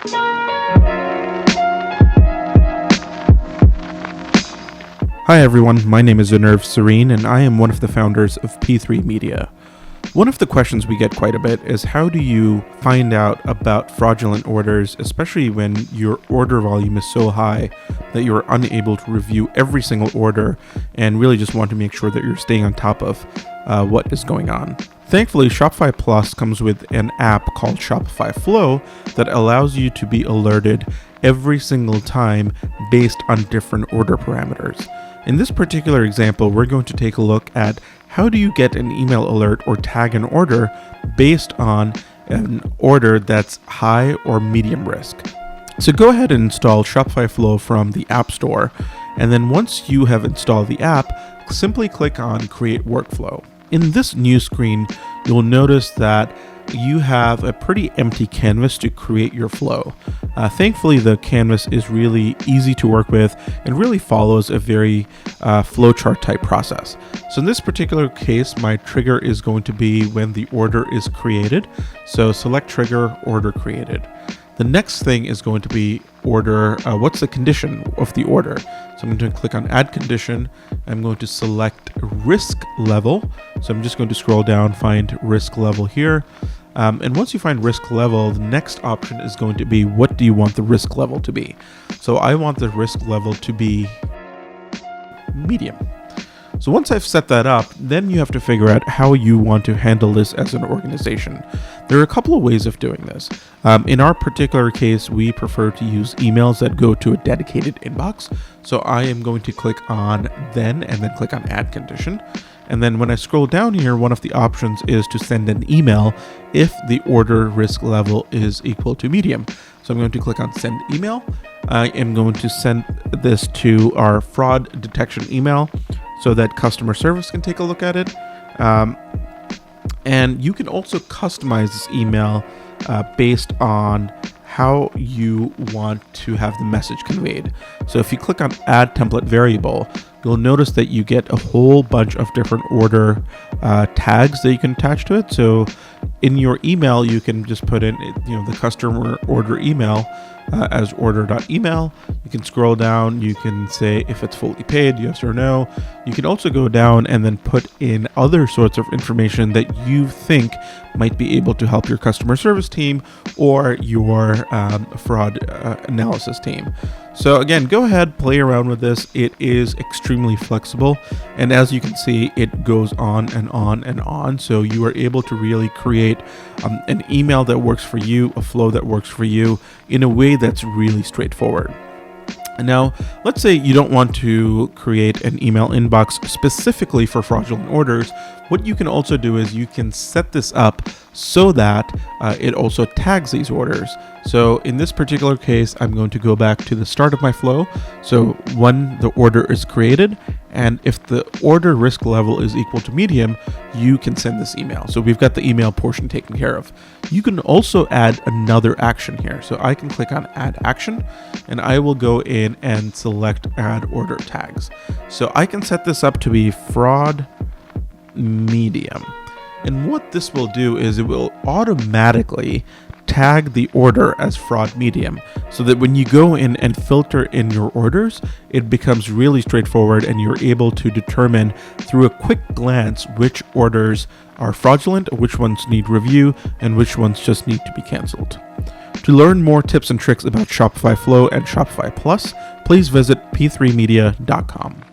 Hi everyone, my name is Anerv Serene and I am one of the founders of P3 Media. One of the questions we get quite a bit is how do you find out about fraudulent orders, especially when your order volume is so high that you're unable to review every single order and really just want to make sure that you're staying on top of what is going on. Thankfully, Shopify Plus comes with an app called Shopify Flow that allows you to be alerted every single time based on different order parameters. In this particular example, we're going to take a look at how do you get an email alert or tag an order based on an order that's high or medium risk. So go ahead and install Shopify Flow from the App Store. And then once you have installed the app, simply click on Create Workflow. In this new screen, you'll notice that you have a pretty empty canvas to create your flow. Thankfully, the canvas is really easy to work with and really follows a very flowchart type process. So in this particular case, my trigger is going to be when the order is created. So select trigger, order created. The next thing is going to be order, what's the condition of the order? So I'm going to click on add condition. I'm going to select risk level. So I'm just going to scroll down, find risk level here. And once you find risk level, the next option is going to be what do you want the risk level to be? So I want the risk level to be medium. So once I've set that up, then you have to figure out how you want to handle this as an organization. There are a couple of ways of doing this. In our particular case, we prefer to use emails that go to a dedicated inbox. So I am going to click on then and then click on add condition. And then when I scroll down here, one of the options is to send an email if the order risk level is equal to medium. So I'm going to click on send email. I am going to send this to our fraud detection email so that customer service can take a look at it. And you can also customize this email based on how you want to have the message conveyed. So if you click on add template variable, you'll notice that you get a whole bunch of different order tags that you can attach to it. So in your email, you can just put in, the customer order email as order.email. You can scroll down. You can say if it's fully paid, yes or no. You can also go down and then put in other sorts of information that you think might be able to help your customer service team or your fraud analysis team. So again, go ahead, play around with this. It is extremely flexible. And as you can see, it goes on and on and on. So you are able to really create an email that works for you, a flow that works for you in a way that's really straightforward. And now, let's say you don't want to create an email inbox specifically for fraudulent orders. What you can also do is you can set this up so that it also tags these orders. So in this particular case, I'm going to go back to the start of my flow. So when the order is created, and if the order risk level is equal to medium, you can send this email. So we've got the email portion taken care of. You can also add another action here. So I can click on add action and I will go in and select add order tags. So I can set this up to be fraud medium. And what this will do is it will automatically tag the order as fraud medium so that when you go in and filter in your orders, it becomes really straightforward and you're able to determine through a quick glance which orders are fraudulent, which ones need review, and which ones just need to be canceled. To learn more tips and tricks about Shopify Flow and Shopify Plus, please visit p3media.com.